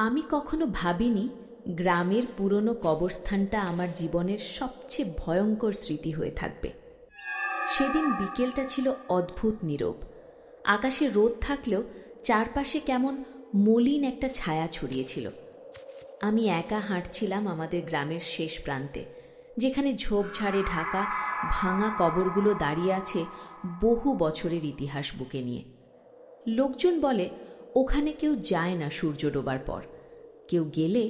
আমি কখনো ভাবিনি গ্রামের পুরনো কবরস্থানটা আমার জীবনের সবচেয়ে ভয়ঙ্কর স্মৃতি হয়ে থাকবে। সেদিন বিকেলটা ছিল অদ্ভুত নীরব। আকাশে রোদ থাকলেও চারপাশে কেমন মলিন একটা ছায়া ছড়িয়েছিল। আমি একা হাঁটছিলাম আমাদের গ্রামের শেষ প্রান্তে, যেখানে ঝোপঝাড়ে ঢাকা ভাঙা কবরগুলো দাঁড়িয়ে আছে বহু বছরের ইতিহাস বুকে নিয়ে। লোকজন বলে ওখানে কেউ যায় না সূর্য ডোবার পর, কেউ গেলে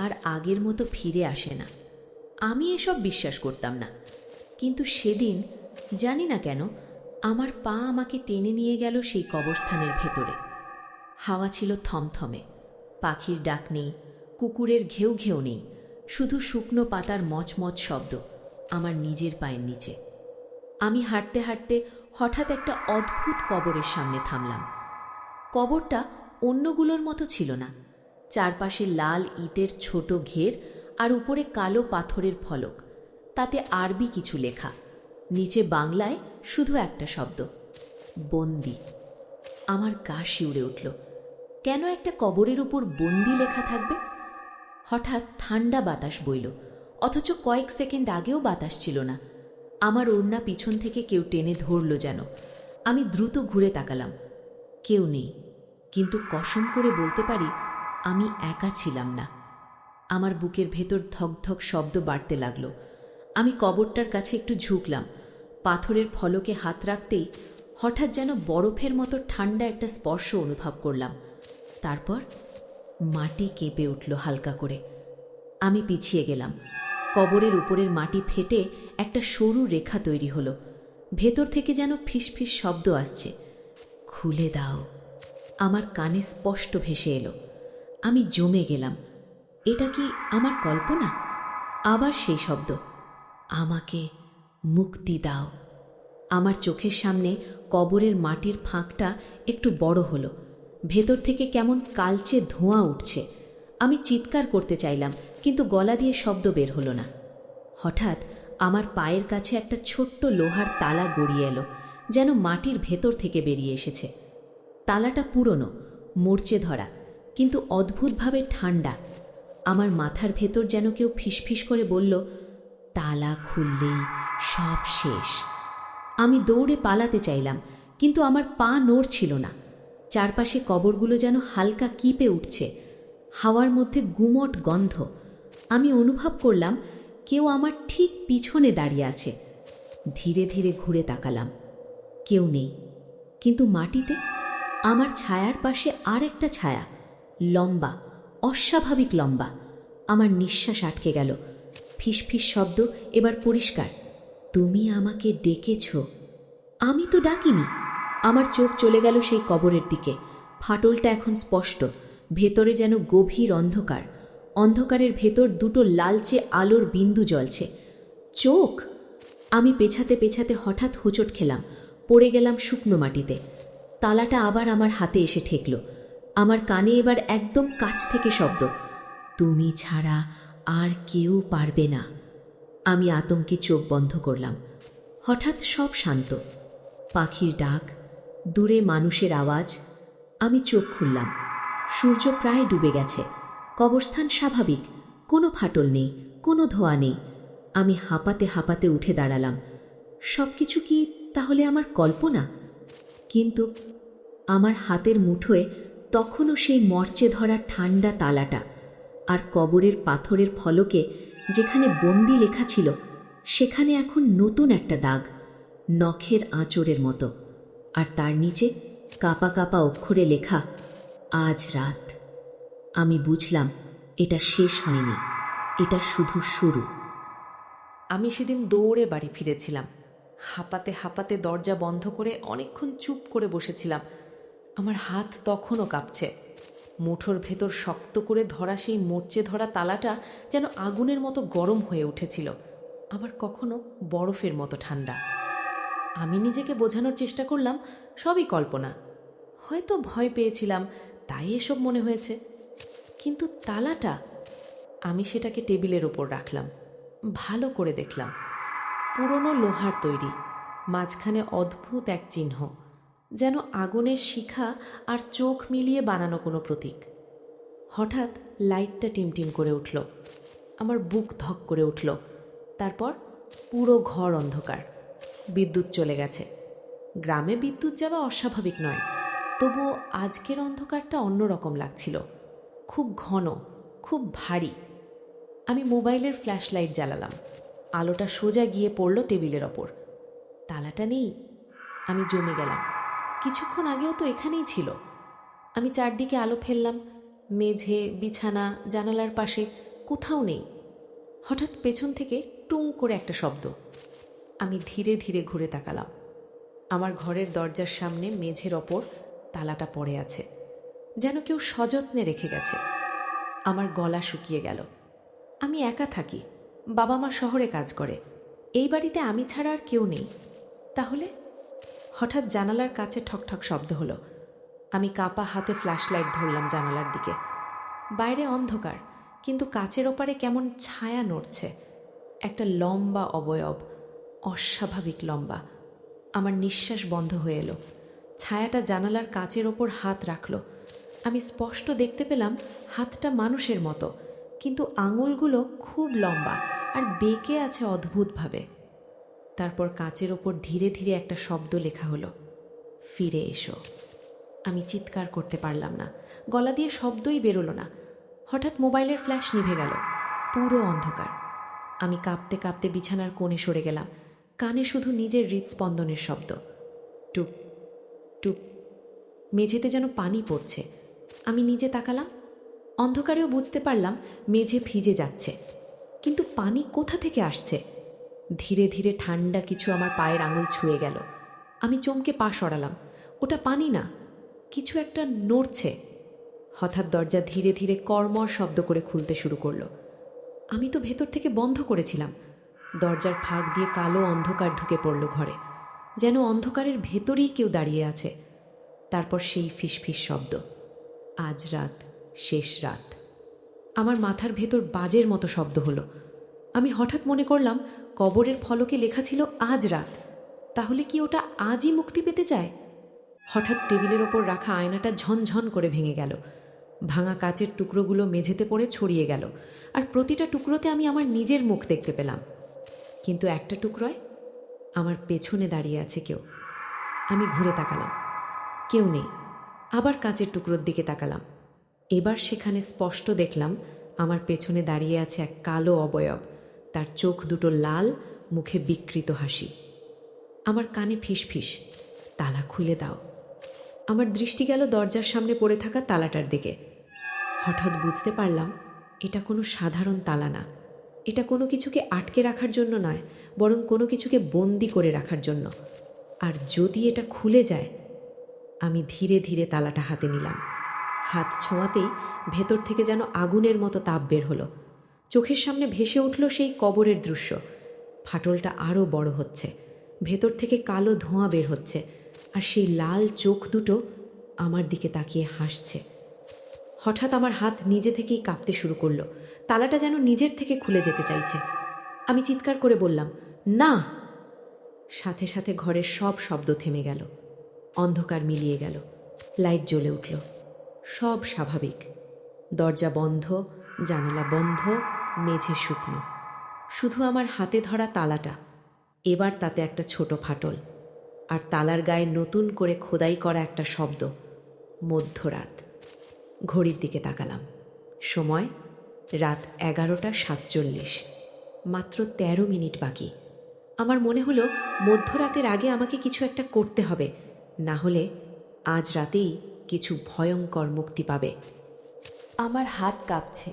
আর আগের মতো ফিরে আসে না। আমি এসব বিশ্বাস করতাম না, কিন্তু সেদিন জানি না কেন আমার পা আমাকে টেনে নিয়ে গেল সেই কবরস্থানের ভেতরে। হাওয়া ছিল থমথমে, পাখির ডাক নেই, কুকুরের ঘেউ ঘেউ নেই, শুধু শুকনো পাতার মচমচ শব্দ আমার নিজের পায়ের নিচে। আমি হাঁটতে হাঁটতে হঠাৎ একটা অদ্ভুত কবরের সামনে থামলাম। কবরটা অন্যগুলোর মতো ছিল না। চারপাশে লাল ইটের ছোট ঘের আর উপরে কালো পাথরের ফলক, তাতে আরবি কিছু লেখা, নিচে বাংলায় শুধু একটা শব্দ, বন্দি। আমার গা শিউরে উঠল। কেন একটা কবরের উপর বন্দি লেখা থাকবে? হঠাৎ ঠান্ডা বাতাস বইল, অথচ কয়েক সেকেন্ড আগেও বাতাস ছিল না। আমার ওড়না পিছন থেকে কেউ টেনে ধরল যেন। আমি দ্রুত ঘুরে তাকালাম, কেউ নেই, কিন্তু কসম করে বলতে পারি আমি একা ছিলাম না। আমার বুকের ভেতর ধকধক শব্দ বাড়তে লাগলো। আমি কবরটার কাছে একটু ঝুঁকলাম। পাথরের ফলকে হাত রাখতেই হঠাৎ যেন বরফের মতো ঠান্ডা একটা স্পর্শ অনুভব করলাম। তারপর মাটি কেঁপে উঠল হালকা করে। আমি পিছিয়ে গেলাম। কবরের উপরের মাটি ফেটে একটা সরু রেখা তৈরি হলো। ভেতর থেকে যেন ফিসফিস শব্দ আসছে, খুলে দাও। আমার কানে স্পষ্ট ভেসে এলো। আমি জমে গেলাম। এটা কি আমার কল্পনা? আবার সেই শব্দ, আমাকে মুক্তি দাও। আমার চোখের সামনে কবরের মাটির ফাঁকটা একটু বড় হলো। ভেতর থেকে কেমন কালচে ধোঁয়া উঠছে। আমি চিৎকার করতে চাইলাম, কিন্তু গলা দিয়ে শব্দ বের হলো না। হঠাৎ আমার পায়ের কাছে একটা ছোট্ট লোহার তালা গড়িয়ে এলো, যেন মাটির ভেতর থেকে বেরিয়ে এসেছে। তালাটা পুরনো, মরচে ধরা, কিন্তু অদ্ভুতভাবে ঠান্ডা। আমার মাথার ভেতর যেন কেউ ফিসফিস করে বলল, তালা খুললেই সব শেষ। আমি দৌড়ে পালাতে চাইলাম, কিন্তু আমার পা নড়ছিল না। চারপাশে কবরগুলো যেন হালকা কিপে উঠছে, হাওয়ার মধ্যে গুমট গন্ধ। আমি অনুভব করলাম কেউ আমার ঠিক পিছনে দাঁড়িয়ে আছে। ধীরে ধীরে ঘুরে তাকালাম, কেউ নেই, কিন্তু মাটিতে আমার ছায়ার পাশে আর একটা ছায়া, লম্বা, অস্বাভাবিক লম্বা। আমার নিঃশ্বাস আটকে গেল। ফিসফিস শব্দ এবার পরিষ্কার, তুমি আমাকে ডেকেছ। আমি তো ডাকিনি। আমার চোখ চলে গেল সেই কবরের দিকে। ফাটলটা এখন স্পষ্ট। ভেতরে যেন গভীর অন্ধকার। অন্ধকারের ভেতর দুটো লালচে আলোর বিন্দু জ্বলছে। চোখ! আমি পেছাতে পেছাতে হঠাৎ হোঁচট খেলাম, পড়ে গেলাম শুকনো মাটিতে। তালাটা আবার আমার হাতে এসে ঠেকল। আমার কানে এবার একদম কাছ থেকে শব্দ, তুমি ছাড়া আর কেউ পারবে না। আমি আতঙ্কে চোখ বন্ধ করলাম। হঠাৎ সব শান্ত, পাখির ডাক, দূরে মানুষের আওয়াজ। আমি চোখ খুললাম। সূর্য প্রায় ডুবে গেছে। কবরস্থান স্বাভাবিক, কোনো ফাটল নেই, কোনো ধোঁয়া নেই। আমি হাঁপাতে হাঁপাতে উঠে দাঁড়ালাম। সব কিছু কি তাহলে আমার কল্পনা? কিন্তু আমার হাতের মুঠোয় তখনও সেই মরচে ধরা ঠান্ডা তালাটা, আর কবরের পাথরের ফলকে যেখানে বন্দি লেখা ছিল সেখানে এখন নতুন একটা দাগ, নখের আঁচড়ের মতো। আর তার নিচে কাপা কাপা অক্ষরে লেখা, আজ রাত। আমি বুঝলাম এটা শেষ হয়নি, এটা শুধু শুরু। আমি সেদিন দৌড়ে বাড়ি ফিরেছিলাম। হাঁপাতে হাঁপাতে দরজা বন্ধ করে অনেকক্ষণ চুপ করে বসেছিলাম। আমার হাত তখনও কাঁপছে। মুঠোর ভেতর শক্ত করে ধরা সেই মরচে ধরা তালাটা যেন আগুনের মতো গরম হয়ে উঠেছিল, আবার কখনো বরফের মতো ঠান্ডা। আমি নিজেকে বোঝানোর চেষ্টা করলাম সবই কল্পনা, হয়তো ভয় পেয়েছিলাম তাই এসব মনে হয়েছে। কিন্তু তালাটা, আমি সেটাকে টেবিলের ওপর রাখলাম, ভালো করে দেখলাম। পুরনো লোহার তৈরি, মাঝখানে অদ্ভুত এক চিহ্ন, যেন আগুনের শিখা আর চোখ মিলিয়ে বানানো কোনো প্রতীক। হঠাৎ লাইটটা টিমটিম করে উঠল। আমার বুক ধক করে উঠল। তারপর পুরো ঘর অন্ধকার। বিদ্যুৎ চলে গেছে। গ্রামে বিদ্যুৎ যাওয়া অস্বাভাবিক নয়, তবুও আজকের অন্ধকারটা অন্যরকম লাগছিল। খুব ঘন, খুব ভারী। আমি মোবাইলের ফ্ল্যাশ লাইট জ্বালালাম। আলোটা সোজা গিয়ে পড়ল টেবিলের ওপর। তালাটা নেই। আমি জমে গেলাম। কিছুক্ষণ আগেও তো এখানেই ছিল। আমি চারদিকে আলো ফেললাম। মেঝে, বিছানা, জানালার পাশে কোথাও নেই। হঠাৎ পেছন থেকে টুং করে একটা শব্দ। আমি ধীরে ধীরে ঘুরে তাকালাম। আমার ঘরের দরজার সামনে মেঝের ওপর তালাটা পড়ে আছে, যেন কেউ সযত্নে রেখে গেছে। আমার গলা শুকিয়ে গেল। আমি একা থাকি, বাবা মা শহরে কাজ করে, এই বাড়িতে আমি ছাড়া আর কেউ নেই। তাহলে হঠাৎ জানালার কাছে ঠকঠক শব্দ হলো। আমি কাপা হাতে ফ্ল্যাশ লাইট ধরলাম জানালার দিকে। বাইরে অন্ধকার, কিন্তু কাচের ওপারে কেমন ছায়া নড়ছে। একটা লম্বা অবয়ব, অস্বাভাবিক লম্বা। আমার নিঃশ্বাস বন্ধ হয়ে এলো। ছায়াটা জানালার কাচের ওপর হাত রাখল। আমি স্পষ্ট দেখতে পেলাম হাতটা মানুষের মতো, কিন্তু আঙুলগুলো খুব লম্বা আর বেঁকে আছে অদ্ভুতভাবে। তারপর কাচের ওপর ধীরে ধীরে একটা শব্দ লেখা হলো, ফিরে এসো। আমি চিৎকার করতে পারলাম না, গলা দিয়ে শব্দই বেরোলো না। হঠাৎ মোবাইলের ফ্ল্যাশ নিভে গেল। পুরো অন্ধকার। আমি কাঁপতে কাঁপতে বিছানার কোণে সরে গেলাম। কানে শুধু নিজের হৃদস্পন্দনের শব্দ। টুপ টুপ। মেঝেতে যেন পানি পড়ছে। আমি নিজে তাকালাম। অন্ধকারেও বুঝতে পারলাম মেঝে ভিজে যাচ্ছে, কিন্তু পানি কোথা থেকে আসছে? ধীরে ধীরে ঠান্ডা কিছু আমার পায়ের আঙুল ছুঁয়ে গেল। আমি চমকে পা সরালাম। ওটা পানি না, কিছু একটা নড়ছে। হঠাৎ দরজা ধীরে ধীরে কড়মড় শব্দ করে খুলতে শুরু করলো। আমি তো ভেতর থেকে বন্ধ করেছিলাম। দরজার ফাঁক দিয়ে কালো অন্ধকার ঢুকে পড়ল ঘরে, যেন অন্ধকারের ভেতরেই কেউ দাঁড়িয়ে আছে। তারপর সেই ফিসফিস শব্দ, আজ রাত, শেষ রাত। আমার মাথার ভেতর বাজের মতো শব্দ হলো। আমি হঠাৎ মনে করলাম কবরের ফলকে লেখা ছিল আজ রাত। তাহলে কি ওটা আজই মুক্তি পেতে চায়? হঠাৎ টেবিলের ওপর রাখা আয়নাটা ঝনঝন করে ভেঙে গেল। ভাঙা কাচের টুকরোগুলো মেঝেতে পড়ে ছড়িয়ে গেল, আর প্রতিটা টুকরোতে আমি আমার নিজের মুখ দেখতে পেলাম। কিন্তু একটা টুকরোয় আমার পেছনে দাঁড়িয়ে আছে কেউ। আমি ঘুরে তাকালাম, কেউ নেই। আবার কাচের টুকরোর দিকে তাকালাম। এবার সেখানে স্পষ্ট দেখলাম আমার পেছনে দাঁড়িয়ে আছে এক কালো অবয়ব। তার চোখ দুটো লাল, মুখে বিকৃত হাসি। আমার কানে ফিসফিস, তালা খুলে দাও। আমার দৃষ্টি গেল দরজার সামনে পড়ে থাকা তালাটার দিকে। হঠাৎ বুঝতে পারলাম এটা কোনো সাধারণ তালা না। এটা কোনো কিছুকে আটকে রাখার জন্য নয়, বরং কোনো কিছুকে বন্দি করে রাখার জন্য। আর যদি এটা খুলে যায়। আমি ধীরে ধীরে তালাটা হাতে নিলাম। হাত ছোঁয়াতেই ভেতর থেকে যেন আগুনের মতো তাপ বের হলো। চোখের সামনে ভেসে উঠল সেই কবরের দৃশ্য। ফাটলটা আরও বড় হচ্ছে, ভেতর থেকে কালো ধোঁয়া বের হচ্ছে, আর সেই লাল চোখ দুটো আমার দিকে তাকিয়ে হাসছে। হঠাৎ আমার হাত নিজে থেকেই কাঁপতে শুরু করলো। তালাটা যেন নিজের থেকে খুলে যেতে চাইছে। আমি চিৎকার করে বললাম, না। সাথে সাথে ঘরের সব শব্দ থেমে গেল। অন্ধকার মিলিয়ে গেল। লাইট জ্বলে উঠল। সব স্বাভাবিক। দরজা বন্ধ, জানালা বন্ধ, মেঝে শুকনো। শুধু আমার হাতে ধরা তালাটা, এবার তাতে একটা ছোট ফাটল, আর তালার গায়ে নতুন করে খোদাই করা একটা শব্দ, মধ্যরাত। ঘড়ির দিকে তাকালাম। সময় রাত 11:47। মাত্র 13 মিনিট বাকি। আমার মনে হলো মধ্যরাতের আগে আমাকে কিছু একটা করতে হবে, না হলে আজ রাতেই কিছু ভয়ঙ্কর মুক্তি পাবে। আমার হাত কাঁপছে,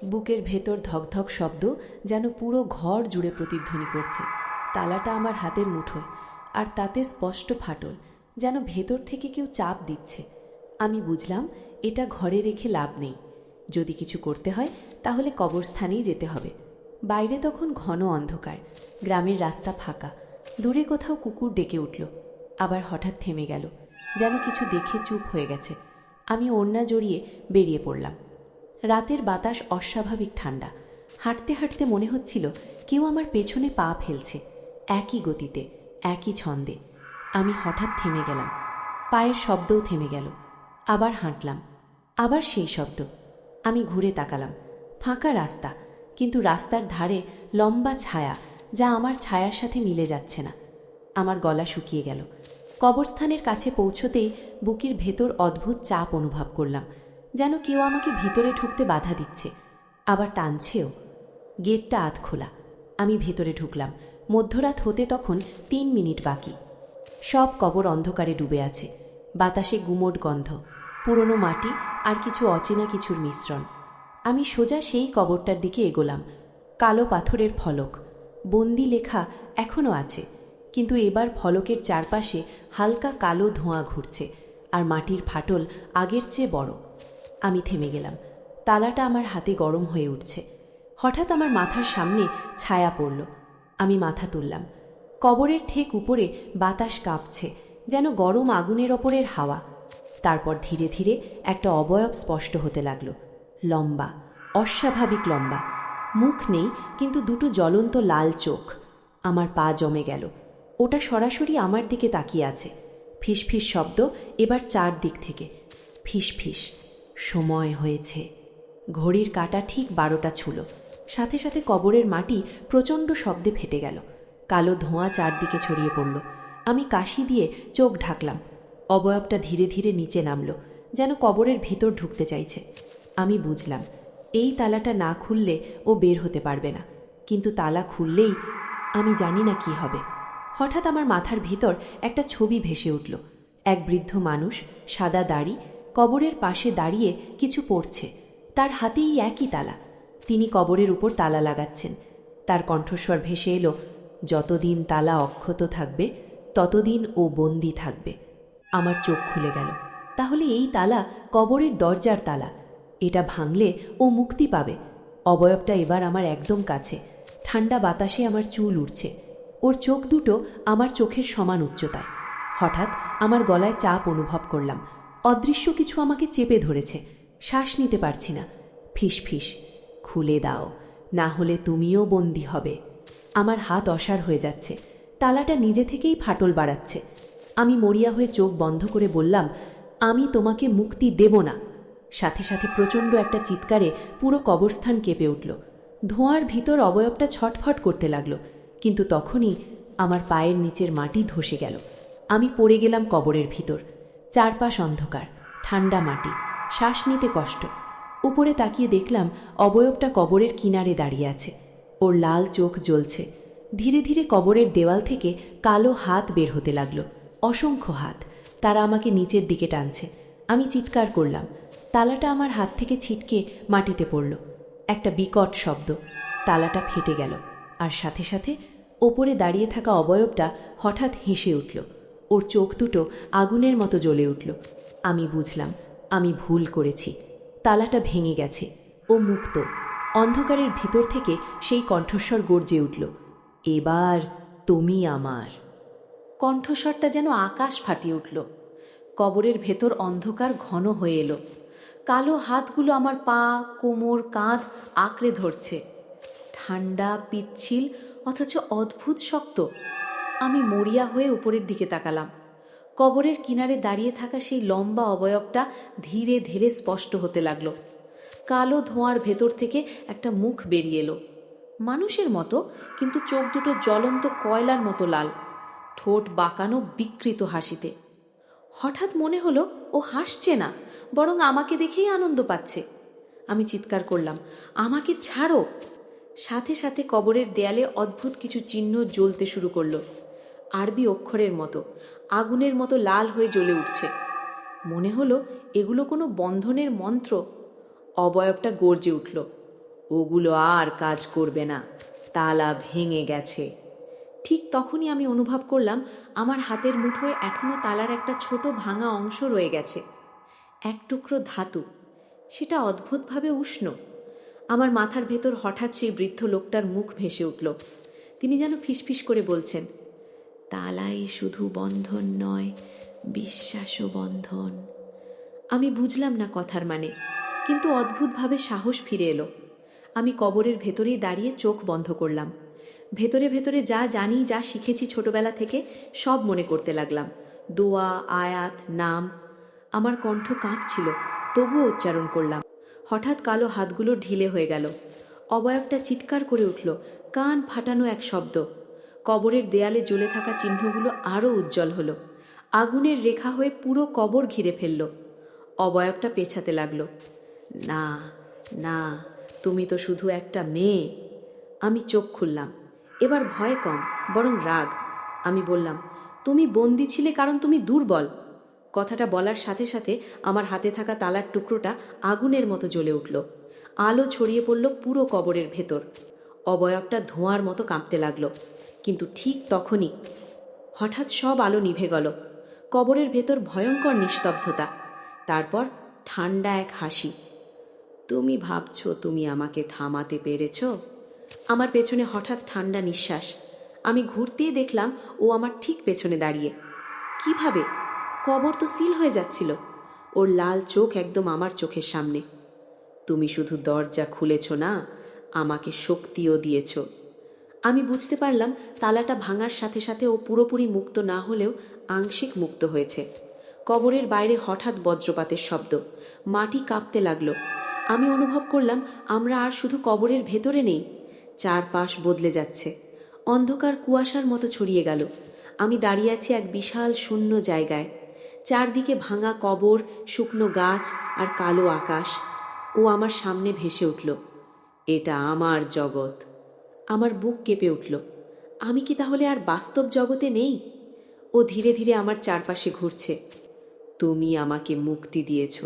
বুকের ভেতর ধকধক শব্দ যেন পুরো ঘর জুড়ে প্রতিধ্বনি করছে। তালাটা আমার হাতের মুঠোয়, আর তাতে স্পষ্ট ফাটল, যেন ভেতর থেকে কেউ চাপ দিচ্ছে। আমি বুঝলাম এটা ঘরে রেখে লাভ নেই। যদি কিছু করতে হয় তাহলে কবরস্থানেই যেতে হবে। বাইরে তখন ঘন অন্ধকার, গ্রামের রাস্তা ফাঁকা। দূরে কোথাও কুকুর ডেকে উঠল, আবার হঠাৎ থেমে গেল, যেন কিছু দেখে চুপ হয়ে গেছে। আমি ওড়না জড়িয়ে বেরিয়ে পড়লাম। রাতের বাতাস অস্বাভাবিক ঠান্ডা। হাঁটতে হাঁটতে মনে হচ্ছিল কেউ আমার পেছনে পা ফেলছে, একই গতিতে, একই ছন্দে। আমি হঠাৎ থেমে গেলাম। পায়ের শব্দও থেমে গেল। আবার হাঁটলাম, আবার সেই শব্দ। আমি ঘুরে তাকালাম। ফাঁকা রাস্তা, কিন্তু রাস্তার ধারে লম্বা ছায়া, যা আমার ছায়ার সাথে মিলে যাচ্ছে না। আমার গলা শুকিয়ে গেল। কবরস্থানের কাছে পৌঁছতেই বুকের ভেতর অদ্ভুত চাপ অনুভব করলাম, যেন কেউ আমাকে ভিতরে ঢুকতে বাধা দিচ্ছে, আবার টানছেও। গেটটা আধ খোলা। আমি ভেতরে ঢুকলাম। মধ্যরাত হতে তখন 3 মিনিট বাকি। সব কবর অন্ধকারে ডুবে আছে। বাতাসে গুমোট গন্ধ, পুরনো মাটি আর কিছু অচেনা কিছুর মিশ্রণ। আমি সোজা সেই কবরটার দিকে এগোলাম। কালো পাথরের ফলক, বন্দি লেখা এখনও আছে, কিন্তু এবার ফলকের চারপাশে হালকা কালো ধোঁয়া ঘুরছে, আর মাটির ফাটল আগের চেয়ে বড়। আমি থেমে গেলাম। তালাটা আমার হাতে গরম হয়ে উঠছে। হঠাৎ আমার মাথার সামনে ছায়া পড়ল। আমি মাথা তুললাম। কবরের ঠিক উপরে বাতাস কাঁপছে, যেন গরম আগুনের ওপরের হাওয়া। তারপর ধীরে ধীরে একটা অবয়ব স্পষ্ট হতে লাগল। লম্বা, অস্বাভাবিক লম্বা। মুখ নেই, কিন্তু দুটো জ্বলন্ত লাল চোখ। আমার পা জমে গেল। ওটা সরাসরি আমার দিকে তাকিয়ে আছে। ফিসফিস শব্দ এবার চারদিক থেকে। ফিসফিস। সময় হয়েছে। ঘড়ির কাঁটা ঠিক 12টা ছুঁল। সাথে সাথে কবরের মাটি প্রচণ্ড শব্দে ফেটে গেল। কালো ধোঁয়া চারদিকে ছড়িয়ে পড়ল। আমি কাশি দিয়ে চোখ ঢাকলাম। অবয়বটা ধীরে ধীরে নিচে নামল, যেন কবরের ভিতর ঢুকতে চাইছে। আমি বুঝলাম, এই তালাটা না খুললে ও বের হতে পারবে না, কিন্তু তালা খুললেই আমি জানি না কি হবে। হঠাৎ আমার মাথার ভিতর একটা ছবি ভেসে উঠল। এক বৃদ্ধ মানুষ, সাদা দাড়ি, কবরের পাশে দাঁড়িয়ে কিছু পড়ছে। তার হাতেই একই তালা। তিনি কবরের উপর তালা লাগাচ্ছেন। তার কণ্ঠস্বর ভেসে এলো, যতদিন তালা অক্ষত থাকবে ততদিন ও বন্দি থাকবে। আমার চোখ খুলে গেল। তাহলে এই তালা কবরের দরজার তালা। এটা ভাঙলে ও মুক্তি পাবে। অবয়বটা এবার আমার একদম কাছে। ঠান্ডা বাতাসে আমার চুল উঠছে। ওর চোখ দুটো আমার চোখের সমান উচ্চতায়। হঠাৎ আমার গলায় চাপ অনুভব করলাম। অদৃশ্য কিছু আমাকে চেপে ধরেছে। শ্বাস নিতে পারছি না। ফিস ফিস, খুলে দাও, না হলে তুমিও বন্দি হবে। আমার হাত অসাড় হয়ে যাচ্ছে। তালাটা নিজে থেকেই ফাটল বাড়াচ্ছে। আমি মরিয়া হয়ে চোখ বন্ধ করে বললাম, আমি তোমাকে মুক্তি দেব না। সাথে সাথে প্রচণ্ড একটা চিৎকারে পুরো কবরস্থান কেঁপে উঠল। ধোঁয়ার ভিতর অবয়বটা ছটফট করতে লাগল, কিন্তু তখনই আমার পায়ের নিচের মাটি ধসে গেল। আমি পড়ে গেলাম কবরের ভিতর। চারপাশ অন্ধকার, ঠান্ডা মাটি, শ্বাস নিতে কষ্ট। উপরে তাকিয়ে দেখলাম অবয়বটা কবরের কিনারে দাঁড়িয়ে আছে। ওর লাল চোখ জ্বলছে। ধীরে ধীরে কবরের দেওয়াল থেকে কালো হাত বের হতে লাগলো। অসংখ্য হাত। তারা আমাকে নিচের দিকে টানছে। আমি চিৎকার করলাম। তালাটা আমার হাত থেকে ছিটকে মাটিতে পড়ল। একটা বিকট শব্দ। তালাটা ফেটে গেল, আর সাথে সাথে ওপরে দাঁড়িয়ে থাকা অবয়বটা হঠাৎ হেসে উঠল। ওর চোখ দুটো আগুনের মতো জ্বলে উঠল। আমি বুঝলাম, আমি ভুল করেছি। তালাটা ভেঙে গেছে। ও মুক্ত। অন্ধকারের ভিতর থেকে সেই কণ্ঠস্বর গর্জে উঠল, এবার তুমি আমার। কণ্ঠস্বরটা যেন আকাশ ফাটিয়ে উঠল। কবরের ভেতর অন্ধকার ঘন হয়ে এলো। কালো হাতগুলো আমার পা, কোমর, কাঁধ আঁকড়ে ধরছে। ঠান্ডা, পিচ্ছিল, অথচ অদ্ভুত শক্ত। আমি মরিয়া হয়ে উপরের দিকে তাকালাম। কবরের কিনারে দাঁড়িয়ে থাকা সেই লম্বা অবয়বটা ধীরে ধীরে স্পষ্ট হতে লাগলো। কালো ধোঁয়ার ভেতর থেকে একটা মুখ বেরিয়ে এলো, মানুষের মতো, কিন্তু চোখ দুটো জ্বলন্ত কয়লার মতো লাল, ঠোঁট বাঁকানো বিকৃত হাসিতে। হঠাৎ মনে হলো ও হাসছে না, বরং আমাকে দেখেই আনন্দ পাচ্ছে। আমি চিৎকার করলাম, আমাকে ছাড়ো। সাথে সাথে কবরের দেয়ালে অদ্ভুত কিছু চিহ্ন জ্বলতে শুরু করলো, আরবি অক্ষরের মতো, আগুনের মতো লাল হয়ে জ্বলে উঠছে। মনে হলো এগুলো কোনো বন্ধনের মন্ত্র। অবয়বটা গর্জে উঠল, ওগুলো আর কাজ করবে না, তালা ভেঙে গেছে। ঠিক তখনই আমি অনুভব করলাম আমার হাতের মুঠোয় এখনো তালার একটা ছোট ভাঙা অংশ রয়ে গেছে, এক টুকরো ধাতু। সেটা অদ্ভুতভাবে উষ্ণ। আমার মাথার ভেতর হঠাৎ সেই বৃদ্ধ লোকটার মুখ ভেসে উঠল। তিনি যেন ফিসফিস করে বলছেন, তালাই শুধু বন্ধন নয়, বিশ্বাসও বন্ধন। আমি বুঝলাম না কথার মানে, কিন্তু অদ্ভুতভাবে সাহস ফিরে এলো। আমি কবরের ভেতরেই দাঁড়িয়ে চোখ বন্ধ করলাম। ভেতরে ভেতরে যা জানি, যা শিখেছি ছোটবেলা থেকে, সব মনে করতে লাগলাম। দোয়া, আয়াত, নাম। আমার কণ্ঠ কাঁপছিল, তবুও উচ্চারণ করলাম। হঠাৎ কালো হাতগুলো ঢিলে হয়ে গেল। অবয়বটা চিৎকার করে উঠল, কান ফাটানো এক শব্দ। কবরের দেয়ালে জ্বলে থাকা চিহ্নগুলো আরও উজ্জ্বল হলো, আগুনের রেখা হয়ে পুরো কবর ঘিরে ফেলল। অবয়বটা পেছাতে লাগল, না না, তুমি তো শুধু একটা মেয়ে। আমি চোখ খুললাম, এবার ভয় কম, বরং রাগ। আমি বললাম, তুমি বন্দি ছিলে কারণ তুমি দুর্বল। কথাটা বলার সাথে সাথে আমার হাতে থাকা তালার টুকরোটা আগুনের মতো জ্বলে উঠল। আলো ছড়িয়ে পড়ল পুরো কবরের ভেতর। অবয়বটা ধোঁয়ার মতো কাঁপতে লাগলো। কিন্তু ঠিক তখনই হঠাৎ সব আলো নিভে গেল। কবরের ভেতর ভয়ঙ্কর নিস্তব্ধতা। তারপর ঠান্ডা এক হাসি। তুমি ভাবছো তুমি আমাকে থামাতে পেরেছ? আমার পেছনে হঠাৎ ঠান্ডা নিঃশ্বাস। আমি ঘুরতেই দেখলাম ও আমার ঠিক পেছনে দাঁড়িয়ে। কিভাবে? কবর তো সিল হয়ে যাচ্ছিল। ওর লাল চোখ একদম আমার চোখের সামনে। তুমি শুধু দরজা খুলেছ না, আমাকে শক্তিও দিয়েছ। আমি বুঝতে পারলাম তালাটা ভাঙার সাথে সাথে ও পুরোপুরি মুক্ত না হলেও আংশিক মুক্ত হয়েছে। কবরের বাইরে হঠাৎ বজ্রপাতের শব্দ, মাটি কাঁপতে লাগলো। আমি অনুভব করলাম আমরা আর শুধু কবরের ভেতরে নেই, চারপাশ বদলে যাচ্ছে। অন্ধকার কুয়াশার মতো ছড়িয়ে গেল। আমি দাঁড়িয়ে আছি এক বিশাল শূন্য জায়গায়। চারদিকে ভাঙা কবর, শুকনো গাছ আর কালো আকাশ। ও আমার সামনে ভেসে উঠল। এটা আমার জগৎ। আমার বুক কেঁপে উঠল। আমি কি তাহলে আর বাস্তব জগতে নেই? ও ধীরে ধীরে আমার চারপাশে ঘুরছে। তুমি আমাকে মুক্তি দিয়েছ,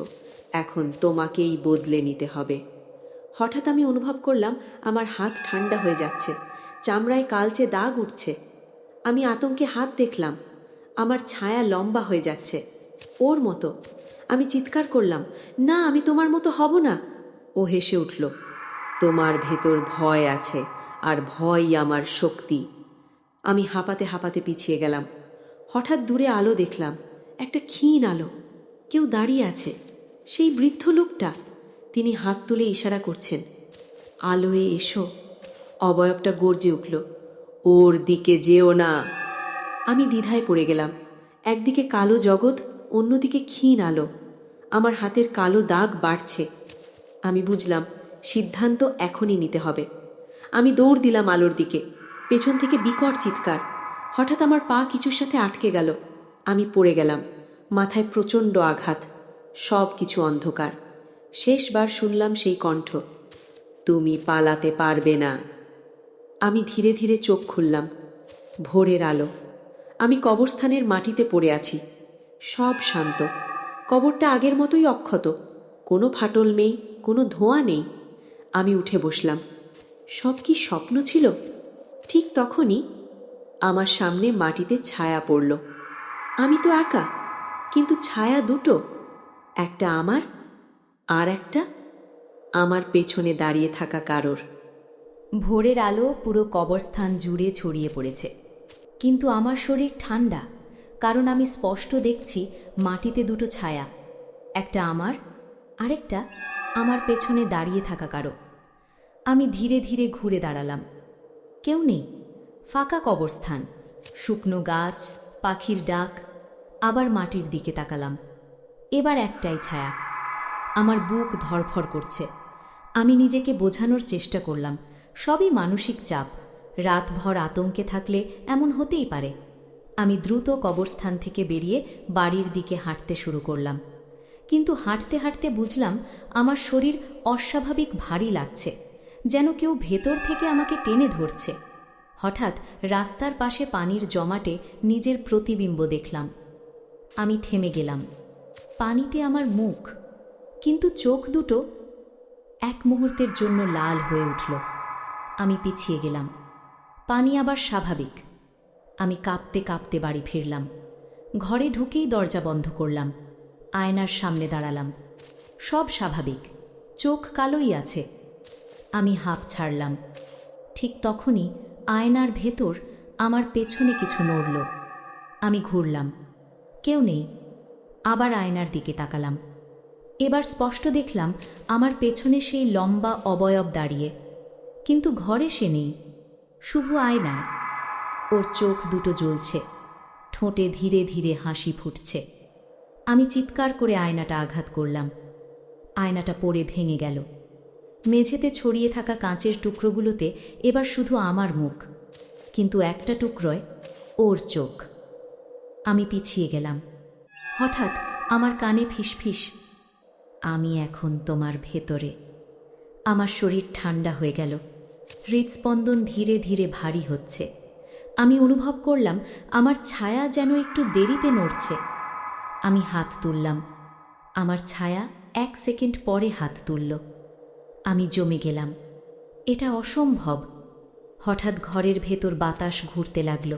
এখন তোমাকেই বদলে নিতে হবে। হঠাৎ আমি অনুভব করলাম আমার হাত ঠান্ডা হয়ে যাচ্ছে, চামড়ায় কালচে দাগ উঠছে। আমি আতঙ্কে হাত দেখলাম, আমার ছায়া লম্বা হয়ে যাচ্ছে, ওর মতো। আমি চিৎকার করলাম, না, আমি তোমার মতো হব না। ও হেসে উঠল, তোমার ভেতর ভয় আছে, আর ভয়ই আমার শক্তি। আমি হাঁপাতে হাঁপাতে পিছিয়ে গেলাম। হঠাৎ দূরে আলো দেখলাম, একটা ক্ষীণ আলো। কেউ দাঁড়িয়ে আছে, সেই বৃদ্ধ লোকটা। তিনি হাত তুলে ইশারা করছেন, আলোয় এসো। অবয়বটা গর্জে উঠল, ওর দিকে যেও না। আমি দ্বিধায় পড়ে গেলাম। একদিকে কালো জগৎ, অন্যদিকে ক্ষীণ আলো। আমার হাতের কালো দাগ বাড়ছে। আমি বুঝলাম সিদ্ধান্ত এখনই নিতে হবে। আমি দৌড় দিলাম আলোর দিকে। পেছন থেকে বিকট চিৎকার। হঠাৎ আমার পা কিছুর সাথে আটকে গেল। আমি পড়ে গেলাম। মাথায় প্রচণ্ড আঘাত। সব কিছু অন্ধকার। শেষবার শুনলাম সেই কণ্ঠ, তুমি পালাতে পারবে না। আমি ধীরে ধীরে চোখ খুললাম। ভোরের আলো। আমি কবরস্থানের মাটিতে পড়ে আছি। সব শান্ত। কবরটা আগের মতোই অক্ষত, কোনো ফাটল নেই, কোনো ধোঁয়া নেই। আমি উঠে বসলাম। সব কি স্বপ্ন ছিল? ঠিক তখনই আমার সামনে মাটিতে ছায়া পড়ল। আমি তো একা, কিন্তু ছায়া দুটো, একটা আমার, আর একটা আমার পেছনে দাঁড়িয়ে থাকা কারোর। ভোরের আলো পুরো কবরস্থান জুড়ে ছড়িয়ে পড়েছে, কিন্তু আমার শরীর ঠান্ডা, কারণ আমি স্পষ্ট দেখছি মাটিতে দুটো ছায়া, একটা আমার, আরেকটা আমার পেছনে দাঁড়িয়ে থাকা কারো। আমি ধীরে ধীরে ঘুরে দাঁড়ালাম। কেউ নেই, ফাঁকা কবরস্থান, শুকনো গাছ, পাখির ডাক। আবার মাটির দিকে তাকালাম। এবার একটাই ছায়া। আমার বুক ধড়ফড় করছে। আমি নিজেকে বোঝানোর চেষ্টা করলাম, সবই মানসিক চাপ, রাতভর আতঙ্কে থাকলে এমন হতেই পারে। আমি দ্রুত কবরস্থান থেকে বেরিয়ে বাড়ির দিকে হাঁটতে শুরু করলাম। কিন্তু হাঁটতে হাঁটতে বুঝলাম আমার শরীর অস্বাভাবিক ভারী লাগছে, যেন কেউ ভেতর থেকে আমাকে টেনে ধরছে। হঠাৎ রাস্তার পাশে পানির জমাটে নিজের প্রতিবিম্ব দেখলাম। আমি থেমে গেলাম। পানিতে আমার মুখ, কিন্তু চোখ দুটো এক মুহূর্তের জন্য লাল হয়ে উঠল। আমি পিছিয়ে গেলাম। পানি আবার স্বাভাবিক। আমি কাঁপতে কাঁপতে বাড়ি ফিরলাম। ঘরে ঢুকেই দরজা বন্ধ করলাম। আয়নার সামনে দাঁড়ালাম। সব স্বাভাবিক, চোখ কালোই আছে। আমি হাঁপ ছাড়লাম। ঠিক তখনই আয়নার ভেতর আমার পেছনে কিছু নড়ল। আমি ঘুরলাম, কেউ নেই। আবার আয়নার দিকে তাকালাম। এবার স্পষ্ট দেখলাম আমার পেছনে সেই লম্বা অবয়ব দাঁড়িয়ে, কিন্তু ঘরে সে নেই, শুধু আয়নায়। ওর চোখ দুটো জ্বলছে, ঠোঁটে ধীরে ধীরে হাসি ফুটছে। আমি চিৎকার করে আয়নাটা আঘাত করলাম। আয়নাটা পড়ে ভেঙে গেল। মেঝেতে ছড়িয়ে থাকা কাঁচের টুকরোগুলোতে এবার শুধু আমার মুখ, কিন্তু একটা টুকরোয় ওর চোখ। আমি পিছিয়ে গেলাম। হঠাৎ আমার কানে ফিসফিস, আমি এখন তোমার ভেতরে। আমার শরীর ঠান্ডা হয়ে গেল। হৃদস্পন্দন ধীরে ধীরে ভারী হচ্ছে। আমি অনুভব করলাম আমার ছায়া যেন একটু দেরিতে নড়ছে। আমি হাত তুললাম। আমার ছায়া 1 সেকেন্ড পরে হাত তুলল। আমি জমে গেলাম। এটা অসম্ভব। হঠাৎ ঘরের ভেতর বাতাস ঘুরতে লাগল।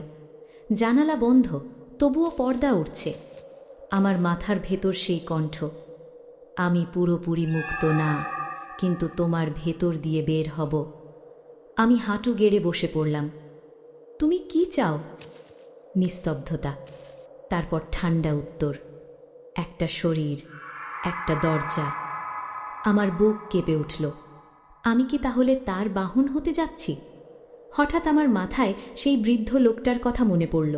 জানালা বন্ধ, তবুও পর্দা উঠছে। আমার মাথার ভেতর সেই কণ্ঠ, আমি পুরোপুরি মুক্ত না, কিন্তু তোমার ভেতর দিয়ে বের হব। আমি হাঁটু গেড়ে বসে পড়লাম। তুমি কি চাও? নিস্তব্ধতা, তারপর ঠান্ডা উত্তর, একটা শরীর, একটা দরজা। আমার বুক কেঁপে উঠল। আমি কি তাহলে তার বাহন হতে যাচ্ছি? হঠাৎ আমার মাথায় সেই বৃদ্ধ লোকটার কথা মনে পড়ল।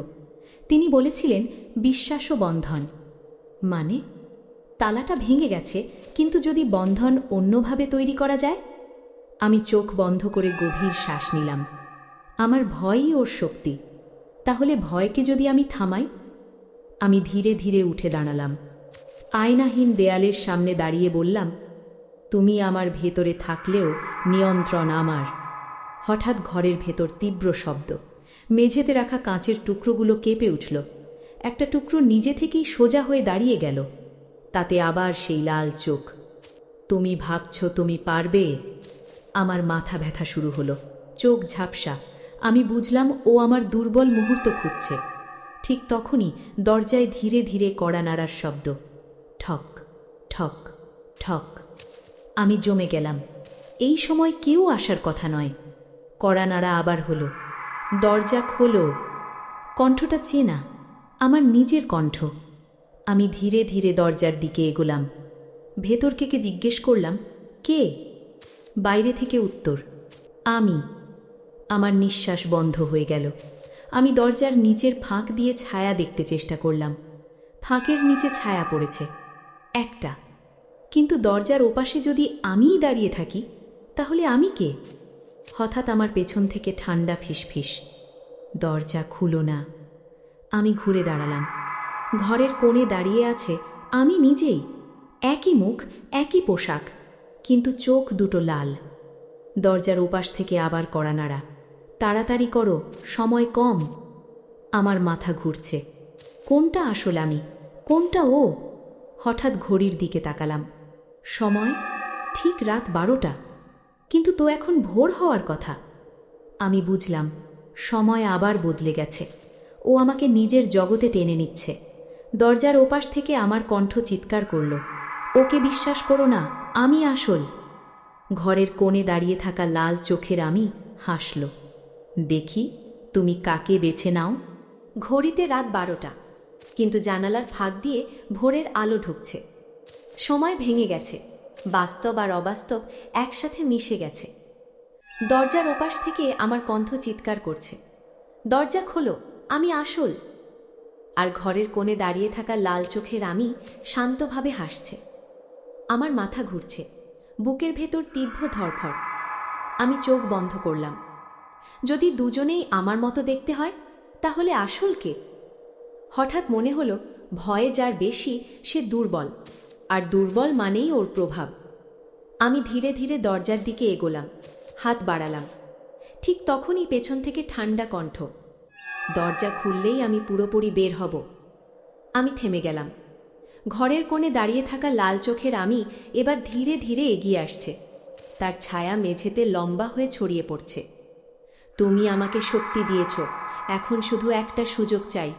তিনি বলেছিলেন বিশ্বাস ও বন্ধন। মানে তালাটা ভেঙে গেছে, কিন্তু যদি বন্ধন অন্যভাবে তৈরি করা যায়? আমি চোখ বন্ধ করে গভীর শ্বাস নিলাম। আমার ভয়ই ওর শক্তি। তাহলে ভয়কে যদি আমি থামাই? আমি ধীরে ধীরে উঠে দাঁড়ালাম। আয়নাহীন দেয়ালের সামনে দাঁড়িয়ে বললাম, তুমি আমার ভেতরে থাকলেও নিয়ন্ত্রণ আমার। হঠাৎ ঘরের ভেতর তীব্র শব্দ। মেঝেতে রাখা কাঁচের টুকরোগুলো কেঁপে উঠল। একটা টুকরো নিজে থেকেই সোজা হয়ে দাঁড়িয়ে গেল। তাতে আবার সেই লাল চোখ। তুমি ভাবছ তুমি পারবে? আমার মাথা ব্যথা শুরু হলো, চোখ ঝাপসা। আমি বুঝলাম ও আমার দুর্বল মুহূর্ত খুঁজছে। ঠিক তখনই দরজায় ধীরে ধীরে কড়া নাড়ার শব্দ। ঠক ঠক ঠক। আমি জমে গেলাম। এই সময় কেউ আসার কথা নয়। কড়া নাড়া আবার হলো। দরজা খোলো। কণ্ঠটা চেনা, আমার নিজের কণ্ঠ। আমি ধীরে ধীরে দরজার দিকে এগোলাম। ভেতর থেকে জিজ্ঞেস করলাম, কে? বাইরে থেকে উত্তর, আমি। আমার নিঃশ্বাস বন্ধ হয়ে গেল। আমি দরজার নিচের ফাঁক দিয়ে ছায়া দেখতে চেষ্টা করলাম। ফাঁকের নিচে ছায়া পড়েছে একটা, কিন্তু দরজার ওপাশে যদি আমিই দাঁড়িয়ে থাকি, তাহলে আমি কে? হঠাৎ আমার পেছন থেকে ঠান্ডা ফিসফিস, দরজা খুলো না। আমি ঘুরে দাঁড়ালাম। ঘরের কোণে দাঁড়িয়ে আছে আমি নিজেই। একই মুখ, একই পোশাক, কিন্তু চোখ দুটো লাল। দরজার ওপাশ থেকে আবার কড়া নাড়া। তাড়াতাড়ি করো, সময় কম। আমার মাথা ঘুরছে। কোনটা আসল আমি, কোনটা ও? হঠাৎ ঘড়ির দিকে তাকালাম। সময় ঠিক রাত 12টা, কিন্তু তো এখন ভোর হওয়ার কথা। আমি বুঝলাম সময় আবার বদলে গেছে। ও আমাকে নিজের জগতে টেনে নিচ্ছে। দরজার ওপাশ থেকে আমার কণ্ঠ চিৎকার করল, ওকে বিশ্বাস করো না, আমি আসল। ঘরের কোণে দাঁড়িয়ে থাকা লাল চোখের আমি হাসল। দেখি তুমি কাকে বেছে নাও। ঘড়িতে রাত 12টা, কিন্তু জানালার ফাঁক দিয়ে ভোরের আলো ঢুকছে। সময় ভেঙে গেছে, বাস্তব আর অবাস্তব একসাথে মিশে গেছে। দরজার ওপাশ থেকে আমার কণ্ঠ চিৎকার করছে, দরজা খোলো, আমি আসল। আর ঘরের কোণে দাঁড়িয়ে থাকা লাল চোখের আমি শান্তভাবে হাসছে। আমার মাথা ঘুরছে, বুকের ভেতর তীব্র ধড়ফড়। আমি চোখ বন্ধ করলাম। যদি দুজনেই আমার মতো দেখতে হয়, তাহলে আসল কে? হঠাৎ মনে হলো, ভয়ে যার বেশি সে দুর্বল, আর দুর্বল মানেই ওর প্রভাব। আমি ধীরে ধীরে দরজার দিকে এগোলাম, হাত বাড়ালাম। ঠিক তখনই পেছন থেকে ঠান্ডা কণ্ঠ, দরজা খুললেই আমি পুরোপুরি বের হব। আমি থেমে গেলাম। ঘরের কোণে দাঁড়িয়ে থাকা লাল চোখের আমি এবার ধীরে ধীরে এগিয়ে আসছে। তার ছায়া মেঝেতে লম্বা হয়ে ছড়িয়ে পড়ছে। তুমি আমাকে শক্তি দিয়েছ, এখন শুধু একটা সুযোগ চাই।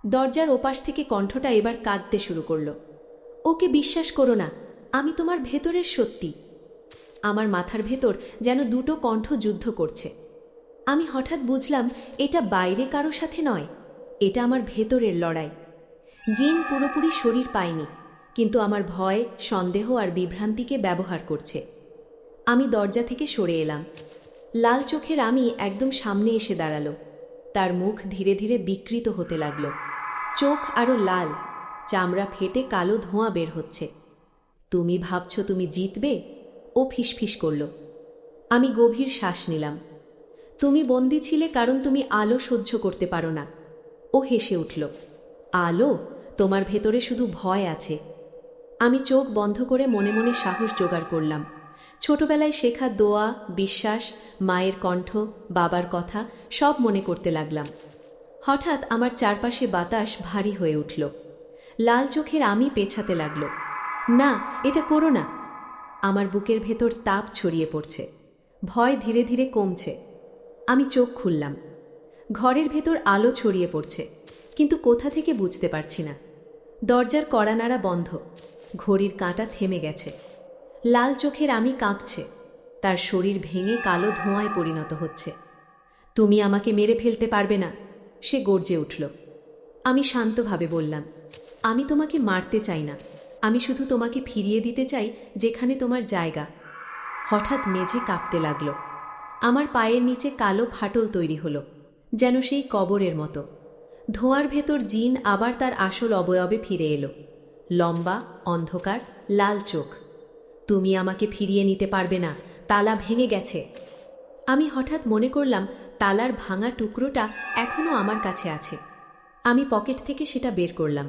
দরজার ওপাশ থেকে কণ্ঠটা এবার কাঁদতে শুরু করল, ওকে বিশ্বাস করো না, আমি তোমার ভেতরের সত্যি। আমার মাথার ভেতর যেন দুটো কণ্ঠ যুদ্ধ করছে। আমি হঠাৎ বুঝলাম এটা বাইরে কারো সাথে নয়, এটা আমার ভেতরের লড়াই। জিন পুরোপুরি শরীর পায়নি, কিন্তু আমার ভয়, সন্দেহ আর বিভ্রান্তিকে ব্যবহার করছে। আমি দরজা থেকে সরে এলাম। লাল চোখের আমি একদম সামনে এসে দাঁড়ালো। তার মুখ ধীরে ধীরে বিকৃত হতে লাগল। চোখ আরও লাল, চামড়া ফেটে কালো ধোঁয়া বের হচ্ছে। তুমি ভাবছ তুমি জিতবে? ও ফিসফিস করল। আমি গভীর শ্বাস নিলাম। তুমি বন্দী ছিলে কারণ তুমি আলো সহ্য করতে পারো না। ও হেসে উঠল। আলো? তোমার ভেতরে শুধু ভয় আছে। আমি চোখ বন্ধ করে মনে মনে সাহস জোগাড় করলাম। ছোটবেলায় শেখা দোয়া, বিশ্বাস, মায়ের কণ্ঠ, বাবার কথা সব মনে করতে লাগলাম। হঠাৎ আমার চারপাশে বাতাস ভারী হয়ে উঠল। লাল চোখের আমি পেছাতে লাগল। না, এটা করো না। আমার বুকের ভেতর তাপ ছড়িয়ে পড়ছে। ভয় ধীরে ধীরে কমছে। আমি চোখ খুললাম। ঘরের ভেতর আলো ছড়িয়ে পড়ছে, কিন্তু কোথা থেকে বুঝতে পারছি না। দরজার কড়া নাড়া বন্ধ। ঘড়ির কাঁটা থেমে গেছে। লাল চোখের আমি কাঁদছে। তার শরীর ভেঙে কালো ধোঁয়ায় পরিণত হচ্ছে। তুমি আমাকে মেরে ফেলতে পারবে না, সে গর্জে উঠল। আমি শান্তভাবে বললাম, আমি তোমাকে মারতে চাই না, আমি শুধু তোমাকে ফিরিয়ে দিতে চাই যেখানে তোমার জায়গা। হঠাৎ মেঝে কাঁপতে লাগল। আমার পায়ের নিচে কালো ফাটল তৈরি হলো, যেন সেই কবরের মতো। ধোঁয়ার ভেতর জিন আবার তার আসল অবয়বে ফিরে এলো। লম্বা, অন্ধকার, লাল চোখ। তুমি আমাকে ফিরিয়ে নিতে পারবে না, তালা ভেঙে গেছে। আমি হঠাৎ মনে করলাম তালার ভাঙা টুকরোটা এখনও আমার কাছে আছে। আমি পকেট থেকে সেটা বের করলাম।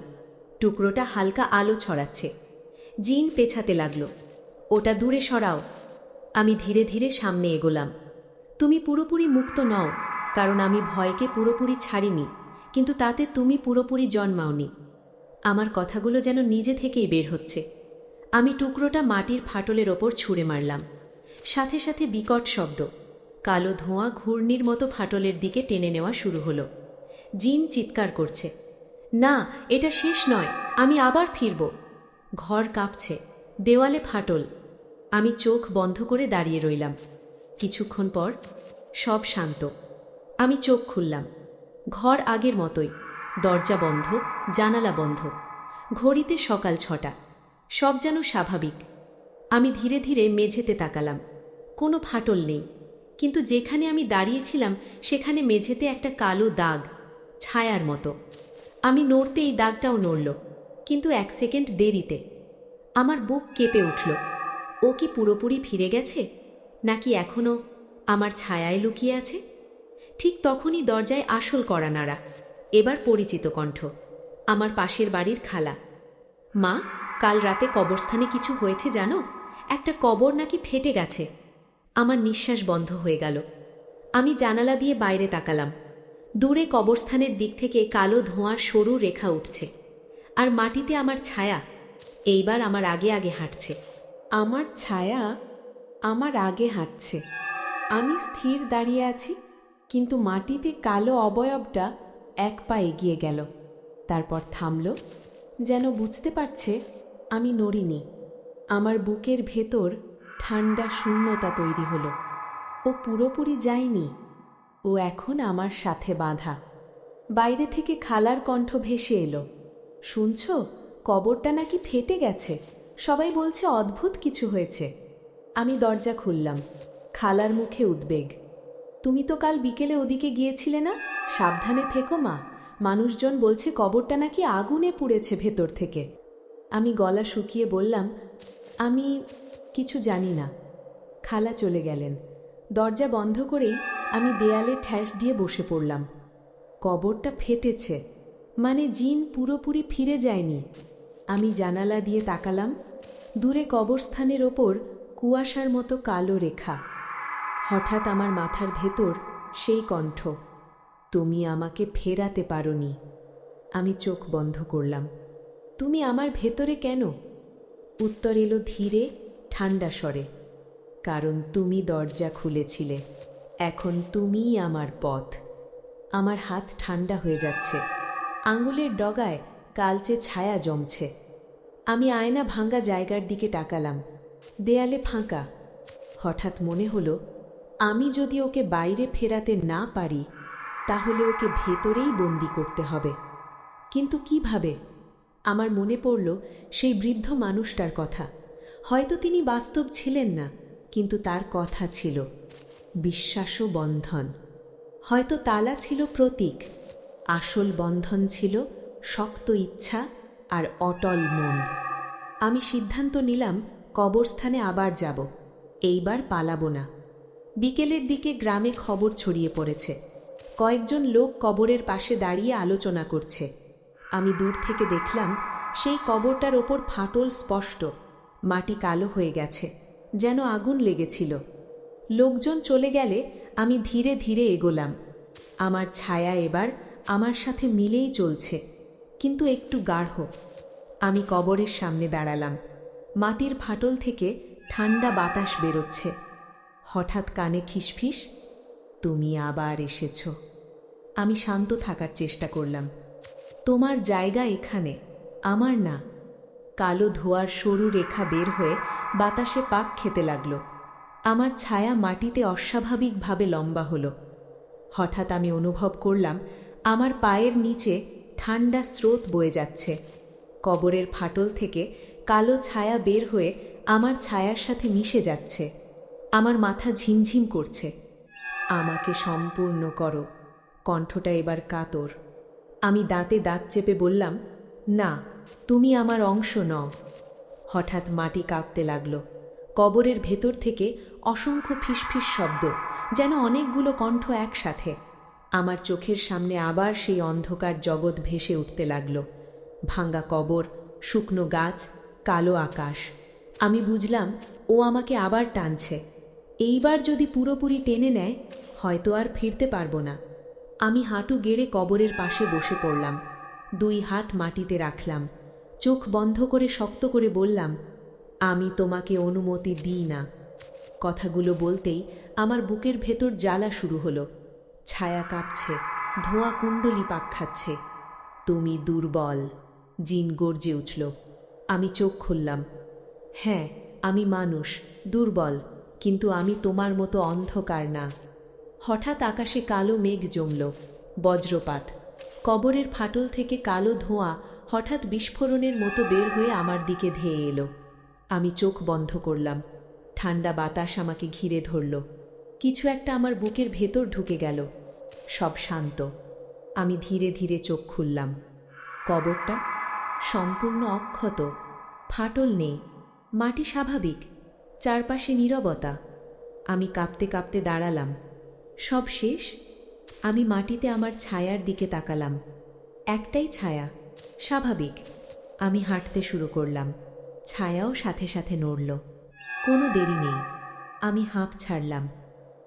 টুকরোটা হালকা আলো ছড়াচ্ছে। জিন পেছাতে লাগলো। ওটা দূরে সরাও। আমি ধীরে ধীরে সামনে এগোলাম। তুমি পুরোপুরি মুক্ত নও, কারণ আমি ভয়কে পুরোপুরি ছাড়িনি, কিন্তু তাতে তুমি পুরোপুরি জন্মাওনি। আমার কথাগুলো যেন নিজে থেকেই বের হচ্ছে। আমি টুকরোটা মাটির ফাটলের ওপর ছুঁড়ে মারলাম। সাথে সাথে বিকট শব্দ। কালো ধোঁয়া ঘূর্ণির মতো ফাটলের দিকে টেনে নেওয়া শুরু হলো। জিন চিৎকার করছে, না, এটা শেষ নয়, আমি আবার ফিরব। ঘর কাঁপছে, দেওয়ালে ফাটল। আমি চোখ বন্ধ করে দাঁড়িয়ে রইলাম। কিছুক্ষণ পর সব শান্ত। আমি চোখ খুললাম। ঘর আগের মতোই, দরজা বন্ধ, জানালা বন্ধ। ঘড়িতে সকাল 6টা। সব যেন স্বাভাবিক। আমি ধীরে ধীরে মেঝেতে তাকালাম। কোনো ফাটল নেই, কিন্তু যেখানে আমি দাঁড়িয়েছিলাম সেখানে মেঝেতে একটা কালো দাগ, ছায়ার মতো। আমি নড়তেই দাগটাও নড়ল, কিন্তু 1 সেকেন্ড দেরিতে। আমার বুক কেঁপে উঠল। ও কি পুরোপুরি ফিরে গেছে, নাকি এখনও আমার ছায়ায় লুকিয়ে আছে? ঠিক তখনই দরজায় আসল কড়া নাড়া। এবার পরিচিত কণ্ঠ, আমার পাশের বাড়ির খালা। মা, কাল রাতে কবরস্থানে কিছু হয়েছে জানো? একটা কবর নাকি ফেটে গেছে। আমার নিঃশ্বাস বন্ধ হয়ে গেল। আমি জানালা দিয়ে বাইরে তাকালাম। দূরে কবরস্থানের দিক থেকে কালো ধোঁয়ার সরু রেখা উঠছে, আর মাটিতে আমার ছায়া এইবার আমার আগে আগে হাঁটছে। আমার ছায়া আমার আগে হাঁটছে। আমি স্থির দাঁড়িয়ে আছি, কিন্তু মাটিতে কালো অবয়বটা 1 পা এগিয়ে গেল। তারপর থামল, যেন বুঝতে পারছে আমি নড়িনি। আমার বুকের ভেতর ঠান্ডা শূন্যতা তৈরি হলো। ও পুরোপুরি যায়নি, ও এখন আমার সাথে বাঁধা। বাইরে থেকে খালার কণ্ঠ ভেসে এলো, শুনছ, কবরটা নাকি ফেটে গেছে, সবাই বলছে অদ্ভুত কিছু হয়েছে। আমি দরজা খুললাম। খালার মুখে উদ্বেগ। তুমি তো কাল বিকেলে ওদিকে গিয়েছিলে না? সাবধানে থেকো মা, মানুষজন বলছে কবরটা নাকি আগুনে পুড়েছে ভেতর থেকে। আমি গলা শুকিয়ে বললাম, আমি কিছু জানি না। খালা চলে গেলেন। দরজা বন্ধ করেই আমি দেয়ালে ঠ্যাস দিয়ে বসে পড়লাম। কবরটা ফেটেছে, মানে জিন পুরোপুরি ফিরে যায়নি। আমি জানালা দিয়ে তাকালাম। দূরে কবরস্থানের ওপর কুয়াশার মতো কালো রেখা। হঠাৎ আমার মাথার ভেতর সেই কণ্ঠ, তুমি আমাকে ফেরাতে পারোনি। আমি চোখ বন্ধ করলাম। তুমি আমার ভেতরে কেন? উত্তর এলো ধীরে, ঠান্ডা স্বরে, কারণ তুমি দরজা খুলেছিলে। এখন তুমিই আমার পথ। আমার হাত ঠান্ডা হয়ে যাচ্ছে। আঙুলের ডগায় কালচে ছায়া জমছে। আমি আয়না ভাঙ্গা জায়গার দিকে তাকালাম। দেয়ালে ফাঁকা। হঠাৎ মনে হলো, আমি যদি ওকে বাইরে ফেরাতে না পারি, তাহলে ওকে ভেতরেই বন্দি করতে হবে। কিন্তু কিভাবে? আমার মনে পড়ল সেই বৃদ্ধ মানুষটার কথা। হয়তো তিনি বাস্তব ছিলেন না, কিন্তু তার কথা ছিল বিশ্বাস ও বন্ধন। হয়তো তালা ছিল প্রতীক, আসল বন্ধন ছিল শক্ত ইচ্ছা আর অটল মন। আমি সিদ্ধান্ত নিলাম কবরস্থানে আবার যাব, এইবার পালাবো না। বিকেলের দিকে গ্রামে খবর ছড়িয়ে পড়েছে। কয়েকজন লোক কবরের পাশে দাঁড়িয়ে আলোচনা করছে। আমি দূর থেকে দেখলাম সেই কবরটার ওপর ফাটল স্পষ্ট, মাটি কালো হয়ে গেছে, যেন আগুন লেগেছিল। লোকজন চলে গেলে আমি ধীরে ধীরে এগোলাম। আমার ছায়া এবার আমার সাথে মিলেই চলছে, কিন্তু একটু গাঢ়। আমি কবরের সামনে দাঁড়ালাম। মাটির ফাটল থেকে ঠান্ডা বাতাস বেরোচ্ছে। হঠাৎ কানে খিসফিস, তুমি আবার এসেছ। আমি শান্ত থাকার চেষ্টা করলাম। তোমার জায়গা এখানে, আমার না। কালো ধোঁয়ার সরু রেখা বের হয়ে বাতাসে পাক খেতে লাগল। আমার ছায়া মাটিতে অস্বাভাবিকভাবে লম্বা হলো। হঠাৎ আমি অনুভব করলাম আমার পায়ের নিচে ঠান্ডা স্রোত বয়ে যাচ্ছে। কবরের ফাটল থেকে কালো ছায়া বের হয়ে আমার ছায়ার সাথে মিশে যাচ্ছে। আমার মাথা ঝিমঝিম করছে। আমাকে সম্পূর্ণ করো। কণ্ঠটা এবার কাতর। আমি দাঁতে দাঁত চেপে বললাম, না, তুমি আমার অংশ নও। হঠাৎ মাটি কাঁপতে লাগল। কবরের ভেতর থেকে অসংখ্য ফিসফিস শব্দ, যেন অনেকগুলো কণ্ঠ একসাথে। আমার চোখের সামনে আবার সেই অন্ধকার জগৎ ভেসে উঠতে লাগল। ভাঙ্গা কবর, শুকনো গাছ, কালো আকাশ। আমি বুঝলাম ও আমাকে আবার টানছে। এইবার যদি পুরোপুরি টেনে নেয়, হয়তো আর ফিরতে পারবো না। আমি হাঁটু গেড়ে কবরের পাশে বসে পড়লাম। 2 হাত মাটিতে রাখলাম। চোখ বন্ধ করে শক্ত করে বললাম, আমি তোমাকে অনুমতি দিই না। কথাগুলো বলতেই আমার বুকের ভেতর জ্বালা শুরু হলো। ছায়া কাঁপছে, ধোঁয়া কুণ্ডলি পাক খাচ্ছে। তুমি দুর্বল, জিন গর্জে উঠল। আমি চোখ খুললাম। হ্যাঁ, আমি মানুষ, দুর্বল, কিন্তু আমি তোমার মতো অন্ধকার না। হঠাৎ আকাশে কালো মেঘ জমল, বজ্রপাত। কবরের ফাটল থেকে কালো ধোঁয়া হঠাৎ বিস্ফোরণের মতো বের হয়ে আমার দিকে ধেয়ে এলো। আমি চোখ বন্ধ করলাম। ঠান্ডা বাতাস আমাকে ঘিরে ধরল। কিছু একটা আমার বুকের ভেতর ঢুকে গেল। সব শান্ত। আমি ধীরে ধীরে চোখ খুললাম। কবরটা সম্পূর্ণ অক্ষত, ফাটল নেই, মাটি স্বাভাবিক, চারপাশে নীরবতা। আমি কাঁপতে কাঁপতে দাঁড়ালাম। সব শেষ। আমি মাটিতে আমার ছায়ার দিকে তাকালাম। একটাই ছায়া, স্বাভাবিক। আমি হাঁটতে শুরু করলাম। ছায়াও সাথে সাথে নড়ল। কোনো দেরি নেই। আমি হাঁপ ছাড়লাম।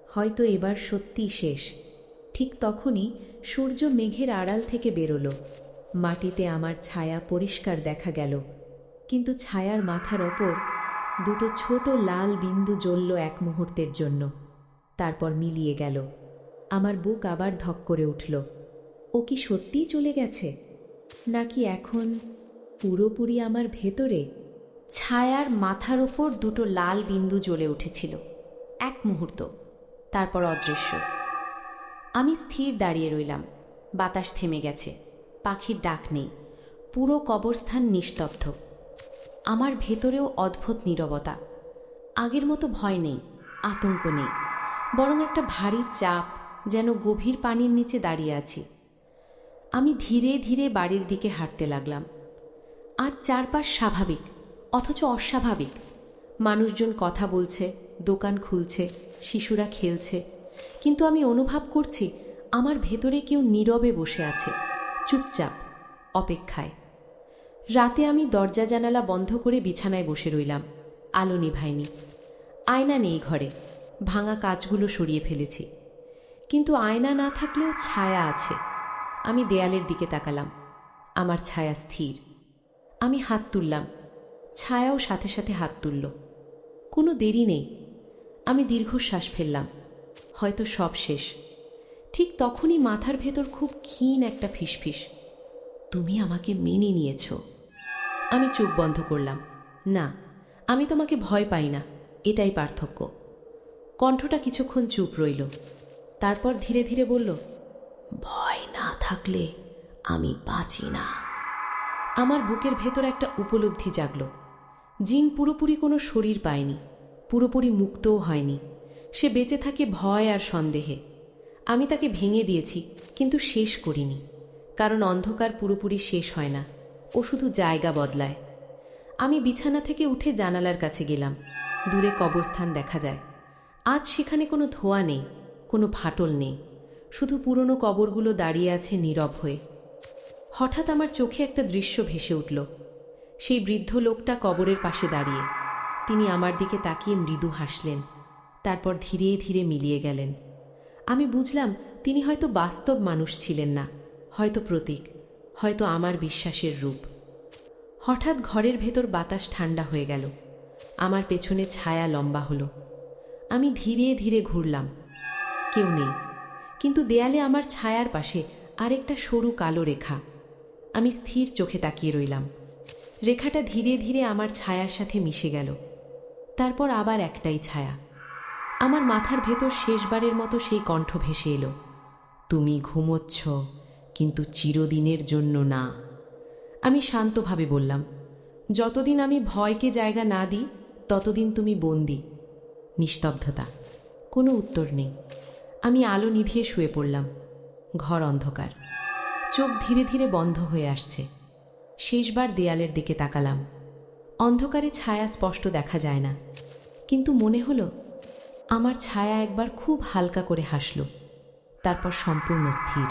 হয়তো এবার সত্যিই শেষ। ঠিক তখনই সূর্য মেঘের আড়াল থেকে বেরোলো। মাটিতে আমার ছায়া পরিষ্কার দেখা গেল, কিন্তু ছায়ার মাথার ওপর 2 ছোট লাল বিন্দু জ্বলল এক মুহূর্তের জন্য, তারপর মিলিয়ে গেল। আমার বুক আবার ধক করে উঠল। ও কি সত্যিই চলে গেছে, নাকি এখন পুরোপুরি আমার ভেতরে? ছায়ার মাথার ওপর 2 লাল বিন্দু জ্বলে উঠেছিল, এক মুহূর্ত, তারপর অদৃশ্য। আমি স্থির দাঁড়িয়ে রইলাম। বাতাস থেমে গেছে, পাখির ডাক নেই, পুরো কবরস্থান নিস্তব্ধ। আমার ভেতরেও অদ্ভুত নীরবতা। আগের মতো ভয় নেই, আতঙ্ক নেই, বরং একটা ভারী চাপ, যেন গভীর পানির নিচে দাঁড়িয়ে আছি। আমি ধীরে ধীরে বাড়ির দিকে হাঁটতে লাগলাম। আজ চারপাশ স্বাভাবিক, অথচ অস্বাভাবিক। মানুষজন কথা বলছে, দোকান খুলছে, শিশুরা খেলছে, কিন্তু আমি অনুভব করছি আমার ভেতরে কেউ নীরবে বসে আছে, চুপচাপ, অপেক্ষায়। রাতে আমি দরজা জানালা বন্ধ করে বিছানায় বসে রইলাম। আলো নিভাইনি। আয়না নেই ঘরে, ভাঙা কাচগুলো সরিয়ে ফেলেছি। কিন্তু আয়না না থাকলেও ছায়া আছে। আমি দেয়ালের দিকে তাকালাম। আমার ছায়া স্থির। আমি হাত তুললাম, ছায়াও সাথে সাথে হাত তুলল। কোনো দেরি নেই। আমি দীর্ঘশ্বাস ফেললাম। হয়তো সব শেষ। ঠিক তখনই মাথার ভেতর খুব ক্ষীণ একটা ফিসফিস, তুমি আমাকে মেনে নিয়েছ। আমি চোখ বন্ধ করলাম। না, আমি তোমাকে ভয় পাই না, এটাই পার্থক্য। কণ্ঠটা কিছুক্ষণ চুপ রইল, তারপর ধীরে ধীরে বলল, ভয় না থাকলে আমি বাঁচি না। আমার বুকের ভেতর একটা উপলব্ধি জাগল। জিন পুরোপুরি কোনো শরীর পায়নি, পুরোপুরি মুক্তও হয়নি। সে বেঁচে থাকে ভয় আর সন্দেহে। আমি তাকে ভেঙে দিয়েছি, কিন্তু শেষ করিনি, কারণ অন্ধকার পুরোপুরি শেষ হয় না, ও শুধু জায়গা বদলায়। আমি বিছানা থেকে উঠে জানালার কাছে গেলাম। দূরে কবরস্থান দেখা যায়। আজ সেখানে কোনো ধোঁয়া নেই, কোনো ফাটল নেই, শুধু পুরনো কবরগুলো দাঁড়িয়ে আছে নীরব হয়ে। হঠাৎ আমার চোখে একটা দৃশ্য ভেসে উঠল। সেই বৃদ্ধ লোকটা কবরের পাশে দাঁড়িয়ে। তিনি আমার দিকে তাকিয়ে মৃদু হাসলেন, তারপর ধীরে ধীরে মিলিয়ে গেলেন। আমি বুঝলাম তিনি হয়তো বাস্তব মানুষ ছিলেন না, হয়তো প্রতীক, হয়তো আমার বিশ্বাসের রূপ। হঠাৎ ঘরের ভেতর বাতাস ঠান্ডা হয়ে গেল। আমার পেছনে ছায়া লম্বা হলো। আমি ধীরে ধীরে ঘুরলাম। কেউ নেই, কিন্তু দেয়ালে আমার ছায়ার পাশে আরেকটা সরু কালো রেখা। আমি স্থির চোখে তাকিয়ে রইলাম। রেখাটা ধীরে ধীরে আমার ছায়ার সাথে মিশে গেল। তারপর আবার একটাই ছায়া। আমার মাথার ভেতর শেষবারের মতো সেই কণ্ঠ ভেসে এলো, তুমি ঘুমোচ্ছ, কিন্তু চিরদিনের জন্য না। আমি শান্তভাবে বললাম, যতদিন আমি ভয়কে জায়গা না দিই ততদিন তুমি বন্দি। নিস্তব্ধতা, কোনো উত্তর নেই। আমি আলো নিভিয়ে শুয়ে পড়লাম। ঘর অন্ধকার, চোখ ধীরে ধীরে বন্ধ হয়ে আসছে। শেষবার দেয়ালের দিকে তাকালাম। অন্ধকারে ছায়া স্পষ্ট দেখা যায় না, কিন্তু মনে হলো আমার ছায়া একবার খুব হালকা করে হাসল, তারপর সম্পূর্ণ স্থির।